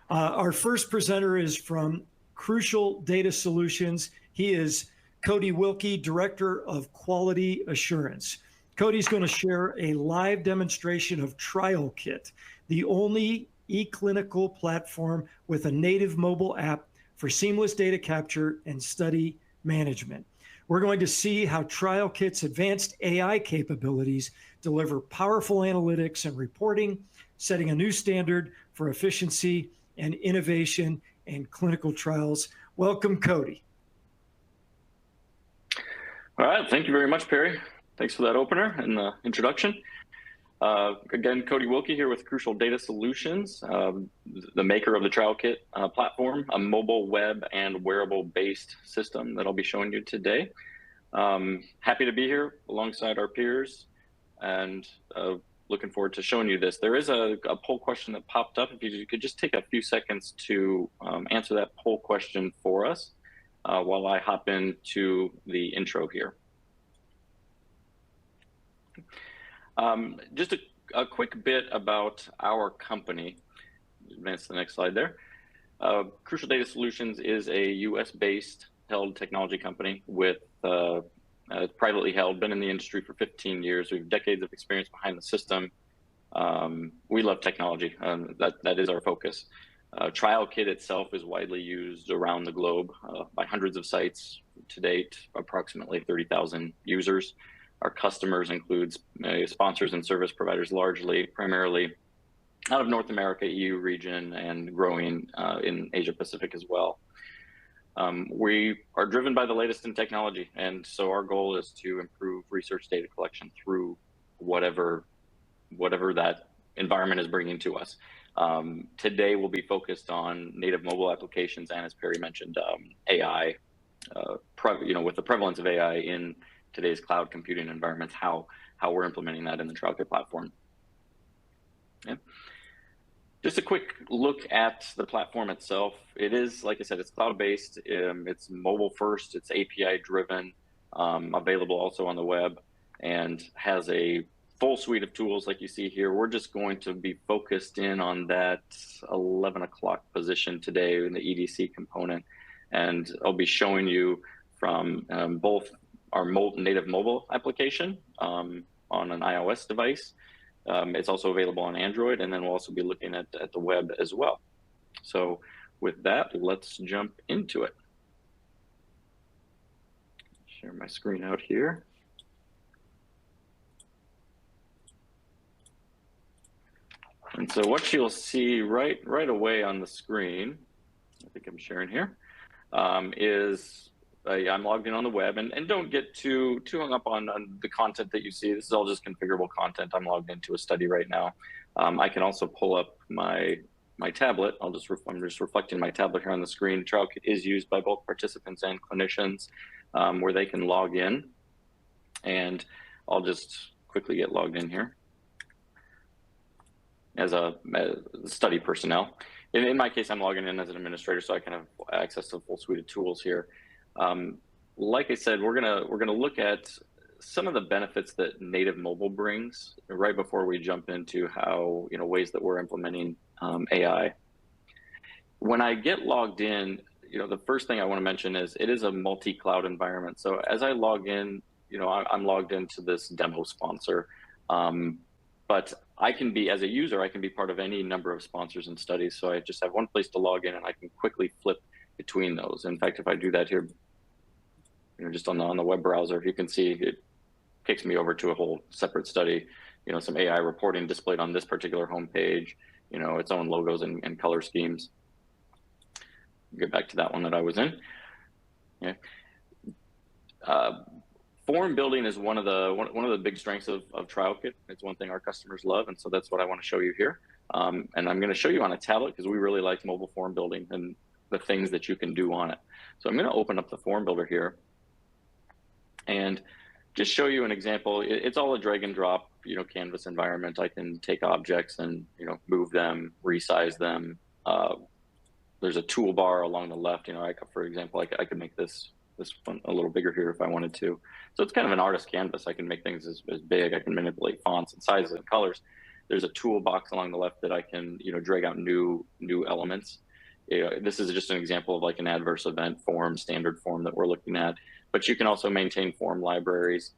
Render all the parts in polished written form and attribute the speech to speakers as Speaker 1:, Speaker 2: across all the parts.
Speaker 1: Our first presenter is from Crucial Data Solutions. He is Cody Wilkie, Director of Quality Assurance. Cody's going to share a live demonstration of TrialKit, the only eClinical platform with a native mobile app for seamless data capture and study management. We're going to see how TrialKit's advanced AI capabilities deliver powerful analytics and reporting, setting a new standard for efficiency and innovation in clinical trials. Welcome, Cody.
Speaker 2: All right, thank you very much, Perry. Thanks for that opener and the introduction. Again, Cody Wilkie here with Crucial Data Solutions, the maker of the TrialKit platform, a mobile, web, and wearable-based system that I'll be showing you today. Happy to be here alongside our peers and looking forward to showing you this. There is a poll question that popped up. If you could just take a few seconds to answer that poll question for us while I hop into the intro here. Just a quick bit about our company. Advance to the next slide there. Crucial Data Solutions is a US-based held technology company with privately held, been in the industry for 15 years. We have decades of experience behind the system. We love technology. That is our focus. TrialKit itself is widely used around the globe by hundreds of sites to date, approximately 30,000 users. Our customers include sponsors and service providers, primarily out of North America, EU region, and growing in Asia Pacific as well. We are driven by the latest in technology, and so our goal is to improve research data collection through whatever that environment is bringing to us. Today we'll be focused on native mobile applications, and as Perry mentioned, AI. With the prevalence of AI in today's cloud computing environments, how we're implementing that in the TrialKit platform. Yeah. Just a quick look at the platform itself. It is, like I said, it's cloud-based, it's mobile first, it's API driven, available also on the web, and has a full suite of tools like you see here. We're just going to be focused in on that 11 o'clock position today in the EDC component, and I'll be showing you from both our native mobile application on an iOS device. It's also available on Android, and then we'll also be looking at the web as well. So with that, let's jump into it. Share my screen out here. And so what you'll see right away on the screen, I think I'm sharing here, is I'm logged in on the web, and don't get too hung up on the content that you see. This is all just configurable content. I'm logged into a study right now. I can also pull up my tablet. I'm just reflecting my tablet here on the screen. TrialKit is used by both participants and clinicians, where they can log in, and I'll just quickly get logged in here as a study personnel. In my case, I'm logging in as an administrator, so I can have access to a full suite of tools here. Like I said, we're gonna look at some of the benefits that native mobile brings right before we jump into how ways that we're implementing AI. When I get logged in, the first thing I want to mention is it is a multi-cloud environment. So as I log in, I'm logged into this demo sponsor, but I can be, as a user, I can be part of any number of sponsors and studies. So I just have one place to log in, and I can quickly flip between those. In fact, if I do that here, just on the web browser, you can see it kicks me over to a whole separate study. Some AI reporting displayed on this particular homepage. Its own logos and color schemes. Get back to that one that I was in. Yeah. Form building is one of the big strengths of TrialKit. It's one thing our customers love, and so that's what I want to show you here. And I'm going to show you on a tablet because we really like mobile form building and the things that you can do on it. So I'm going to open up the form builder here and just show you an example. It's all a drag and drop, canvas environment. I can take objects and, move them, resize them. There's a toolbar along the left. For example, I could make this one a little bigger here if I wanted to. So it's kind of an artist canvas. I can make things as big. I can manipulate fonts and sizes and colors. there's a toolbox along the left that I can, drag out new elements. This is just an example of like an adverse event form, standard form that we're looking at, but you can also maintain form libraries.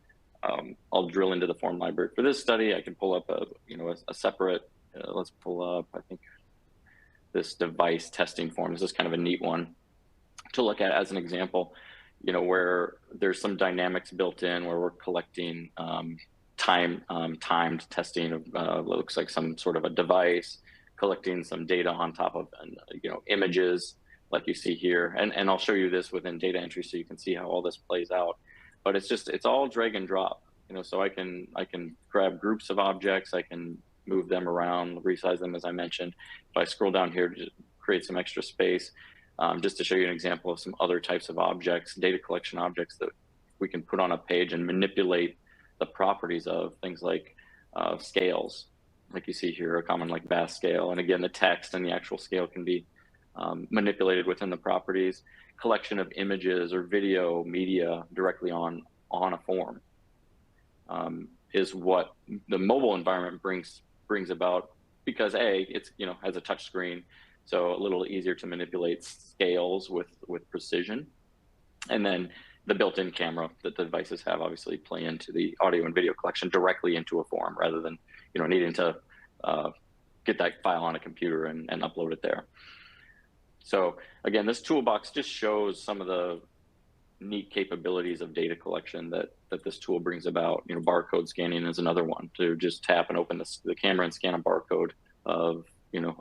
Speaker 2: I'll drill into the form library for this study. I can pull up a separate, let's pull up, I think, this device testing form. This is kind of a neat one to look at as an example, where there's some dynamics built in where we're collecting timed testing of looks like some sort of a device, collecting some data on top of images like you see here, and I'll show you this within data entry so you can see how all this plays out. But it's all drag and drop, so I can grab groups of objects, I can move them around, resize them as I mentioned. If I scroll down here to create some extra space, just to show you an example of some other types of objects, data collection objects that we can put on a page and manipulate the properties of, things like scales, like you see here, a common like VAS scale. And again, the text and the actual scale can be manipulated within the properties. Collection of images or video media directly on a form is what the mobile environment brings about, because it's has a touch screen, so a little easier to manipulate scales with precision. And then the built-in camera that the devices have obviously play into the audio and video collection directly into a form, rather than needing to get that file on a computer and upload it there. So again, this toolbox just shows some of the neat capabilities of data collection that this tool brings about. Barcode scanning is another one, to just tap and open the camera and scan a barcode of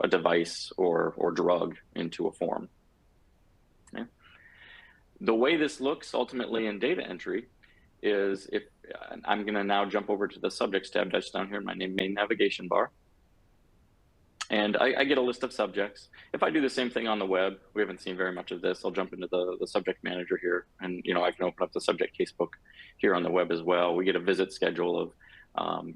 Speaker 2: a device or drug into a form. Okay. The way this looks ultimately in data entry is, if I'm going to now jump over to the subjects tab that's down here in my main navigation bar. And I get a list of subjects. If I do the same thing on the web, we haven't seen very much of this. I'll jump into the subject manager here, and I can open up the subject casebook here on the web as well. We get a visit schedule of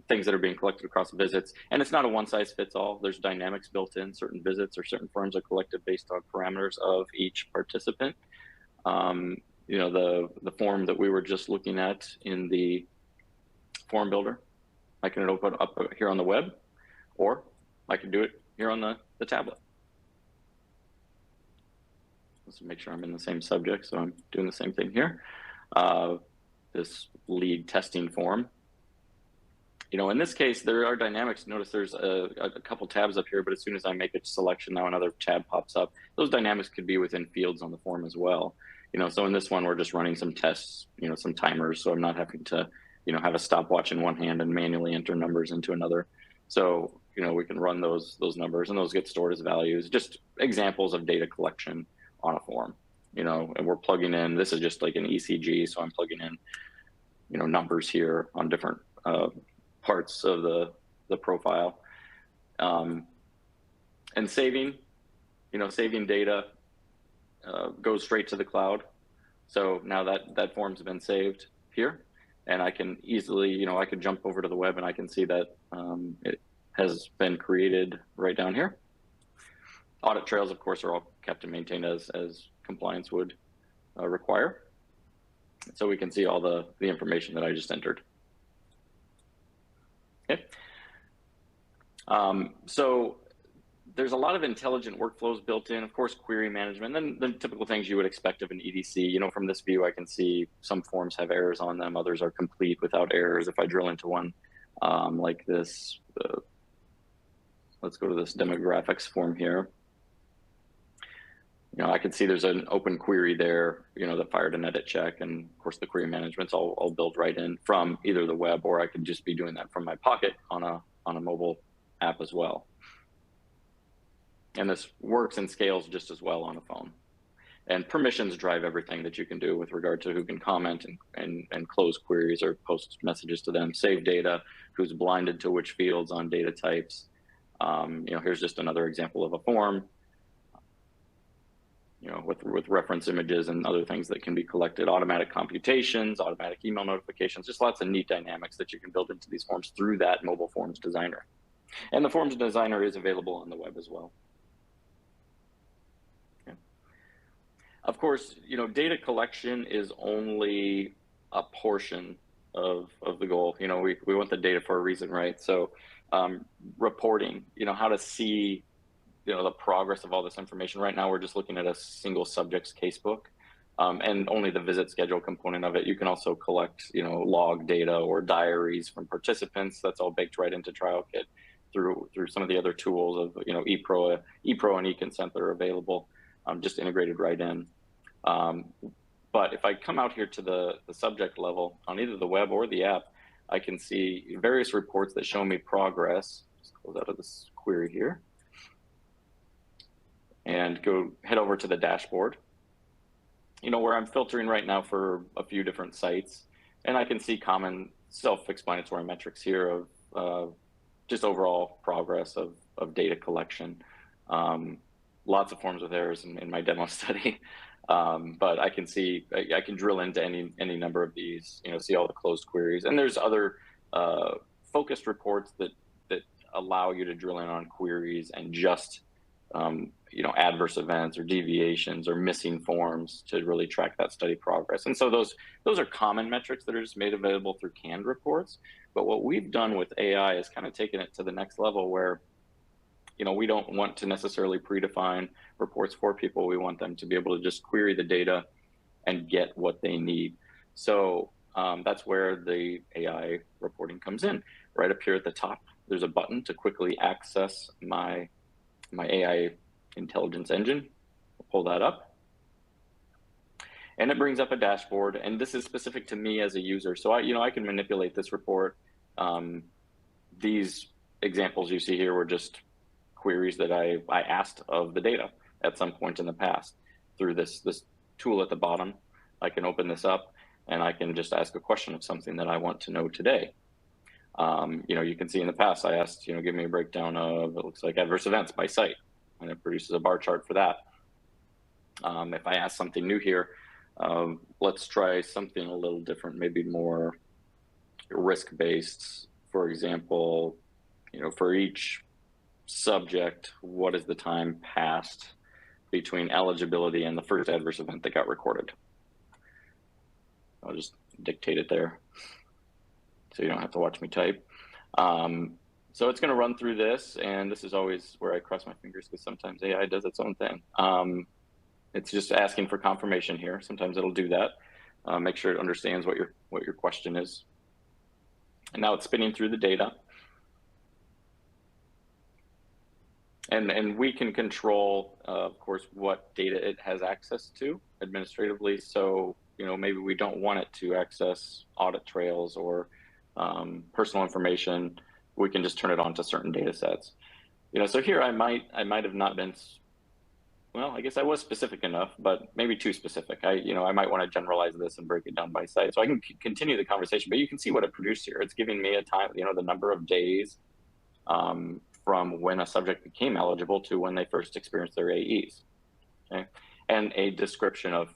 Speaker 2: things that are being collected across visits, and it's not a one-size-fits-all. There's dynamics built in. Certain visits or certain forms are collected based on parameters of each participant. The form that we were just looking at in the form builder, I can open up here on the web, or I can do it here on the tablet. Let's make sure I'm in the same subject, so I'm doing the same thing here. This lead testing form. In this case, there are dynamics. Notice there's a couple tabs up here, but as soon as I make a selection, now another tab pops up. Those dynamics could be within fields on the form as well. So in this one, we're just running some tests, some timers, so I'm not having to, have a stopwatch in one hand and manually enter numbers into another. So, we can run those numbers, and those get stored as values. Just examples of data collection on a form, and we're plugging in, this is just like an ECG. So I'm plugging in, numbers here on different parts of the profile, and saving data goes straight to the cloud. So now that form's been saved here, and I can easily, I could jump over to the web and I can see that it has been created right down here. Audit trails, of course, are all kept and maintained as compliance would require. So we can see all the information that I just entered. Okay. So there's a lot of intelligent workflows built in, of course, query management, and then the typical things you would expect of an EDC. From this view, I can see some forms have errors on them, others are complete without errors. If I drill into one like this, let's go to this demographics form here. I can see there's an open query there, that fired an edit check, and of course the query management's all built right in from either the web, or I could just be doing that from my pocket on a mobile app as well. And this works and scales just as well on a phone. And permissions drive everything that you can do with regard to who can comment and close queries or post messages to them, save data, who's blinded to which fields on data types. Here's just another example of a form, with reference images and other things that can be collected, automatic computations, automatic email notifications, just lots of neat dynamics that you can build into these forms through that mobile forms designer. And the forms designer is available on the web as well. Okay. Of course, data collection is only a portion of the goal. We want the data for a reason, right? So reporting, how to see, the progress of all this information. Right now, we're just looking at a single subject's casebook, and only the visit schedule component of it. You can also collect, log data or diaries from participants. That's all baked right into TrialKit through some of the other tools of, ePro and eConsent that are available, just integrated right in. But if I come out here to the subject level on either the web or the app, I can see various reports that show me progress. Just close out of this query here and head over to the dashboard, where I'm filtering right now for a few different sites. And I can see common self-explanatory metrics here of just overall progress of data collection. Lots of forms of errors in my demo study. But I can see, I can drill into any number of these, see all the closed queries. And there's other focused reports that allow you to drill in on queries and just, adverse events or deviations or missing forms to really track that study progress. And so those are common metrics that are just made available through canned reports. But what we've done with AI is kind of taken it to the next level where, we don't want to necessarily predefine reports for people. We want them to be able to just query the data and get what they need. So that's where the AI reporting comes in. Right up here at the top, there's a button to quickly access my AI intelligence engine. I'll pull that up. And it brings up a dashboard, and this is specific to me as a user. So I can manipulate this report. These examples you see here were just queries that I asked of the data at some point in the past. Through this tool at the bottom, I can open this up and I can just ask a question of something that I want to know today. You can see in the past I asked, give me a breakdown of, it looks like, adverse events by site, and it produces a bar chart for that. If I ask something new here, let's try something a little different, maybe more risk-based. For example, for each subject, what is the time passed between eligibility and the first adverse event that got recorded? I'll just dictate it there so you don't have to watch me type. So it's going to run through this, and this is always where I cross my fingers because sometimes AI does its own thing. It's just asking for confirmation here. Sometimes it'll do that. Make sure it understands what your question is. And now it's spinning through the data. And we can control, of course, what data it has access to administratively. So, maybe we don't want it to access audit trails or personal information. We can just turn it on to certain data sets. So here I might have not been, well, I guess I was specific enough, but maybe too specific. I might want to generalize this and break it down by site. So I can continue the conversation, but you can see what it produced here. It's giving me a time, the number of days from when a subject became eligible to when they first experienced their AEs, okay? And a description of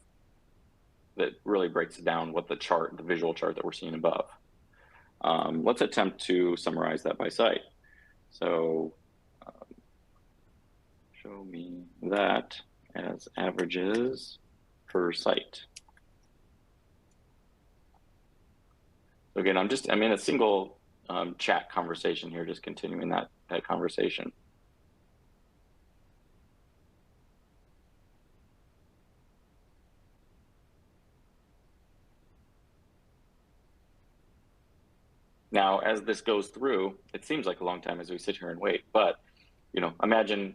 Speaker 2: that really breaks down what the visual chart that we're seeing above. Let's attempt to summarize that by site. So show me that as averages per site. So again, I'm in a single chat conversation here, just continuing that conversation. Now, as this goes through, it seems like a long time as we sit here and wait, but imagine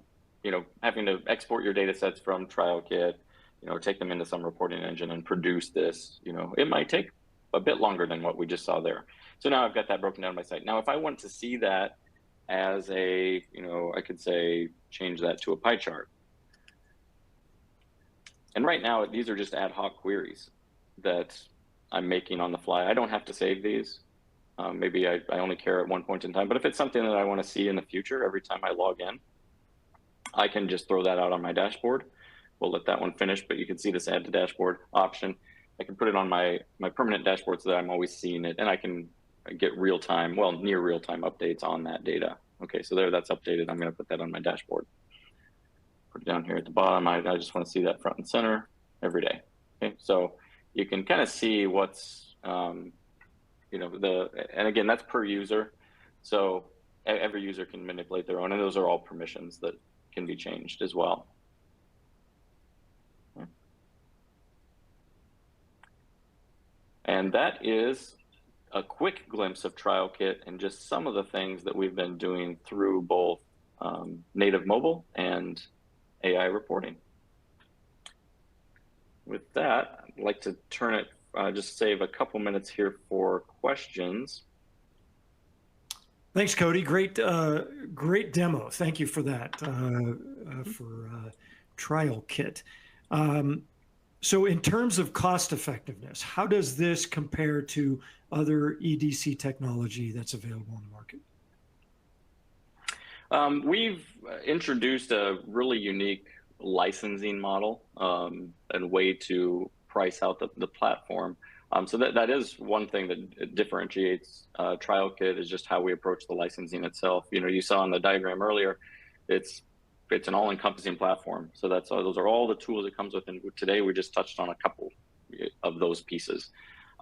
Speaker 2: having to export your data sets from TrialKit, take them into some reporting engine and produce this. It might take a bit longer than what we just saw there. So now I've got that broken down by site. Now, if I want to see that as I could say, change that to a pie chart. And right now, these are just ad hoc queries that I'm making on the fly. I don't have to save these. Maybe I only care at one point in time, but if it's something that I want to see in the future, every time I log in, I can just throw that out on my dashboard. We'll let that one finish, but you can see this add to dashboard option. I can put it on my permanent dashboard so that I'm always seeing it, and I can get real-time, well, near real-time updates on that data. Okay, so there, that's updated. I'm going to put that on my dashboard. Put it down here at the bottom. I just want to see that front and center every day. Okay, so you can kind of see what's, and again, that's per user. So every user can manipulate their own, and those are all permissions that can be changed as well. And that is a quick glimpse of TrialKit and just some of the things that we've been doing through both native mobile and AI reporting. With that, I'd like to turn it, just save a couple minutes here for questions.
Speaker 1: Thanks, Cody. Great, great demo. Thank you for that, for TrialKit. So in terms of cost effectiveness, how does this compare to other EDC technology that's available on the market?
Speaker 2: We've introduced a really unique licensing model and way to price out the platform. So that is one thing that differentiates TrialKit, is just how we approach the licensing itself. You know, you saw in the diagram earlier, it's an all-encompassing platform. So those are all the tools it comes with, and today we just touched on a couple of those pieces.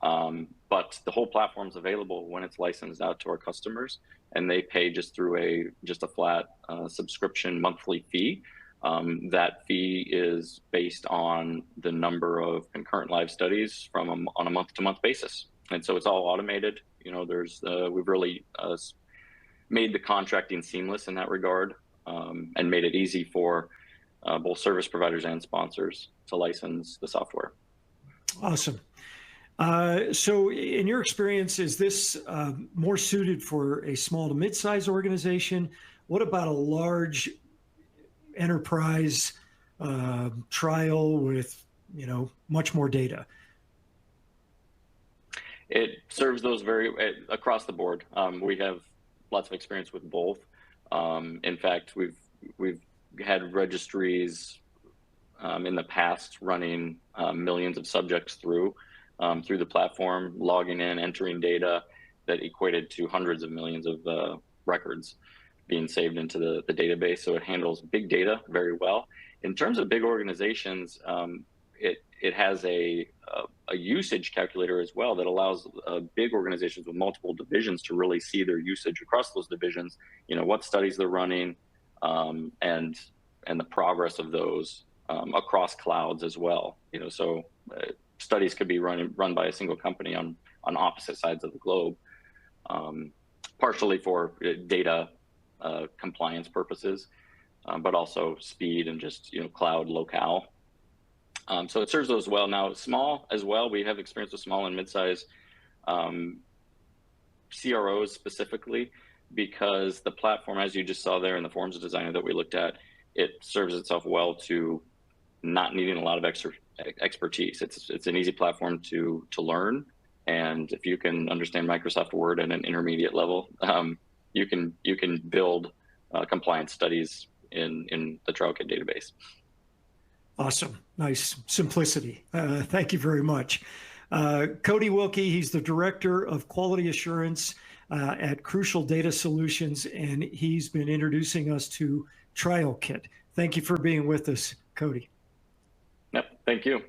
Speaker 2: But the whole platform is available when it's licensed out to our customers, and they pay just through a flat subscription monthly fee. That fee is based on the number of concurrent live studies on a month-to-month basis, and so it's all automated. You know, we've really made the contracting seamless in that regard, and made it easy for both service providers and sponsors to license the software.
Speaker 1: Awesome. So in your experience, is this more suited for a small to mid-sized organization? What about a large enterprise trial with, you know, much more data?
Speaker 2: It serves those across the board. We have lots of experience with both. In fact, we've had registries in the past running millions of subjects through the platform, logging in, entering data that equated to hundreds of millions of records being saved into the database. So it handles big data very well. In terms of big organizations, it has a usage calculator as well that allows big organizations with multiple divisions to really see their usage across those divisions, you know, what studies they're running, and the progress of those across clouds as well. You know, so studies could be run by a single company on opposite sides of the globe, partially for data compliance purposes, but also speed and just, you know, cloud locale. So it serves those well. Now, small as well, we have experience with small and mid-size CROs specifically, because the platform, as you just saw there in the forms designer that we looked at, it serves itself well to not needing a lot of expertise. It's an easy platform to learn, and if you can understand Microsoft Word at an intermediate level, you can build compliance studies in the TrialKit database.
Speaker 1: Awesome. Nice simplicity. Thank you very much. Cody Wilkie, he's the Director of Quality Assurance at Clinical Data Solutions, and he's been introducing us to TrialKit. Thank you for being with us, Cody.
Speaker 2: Yep, thank you.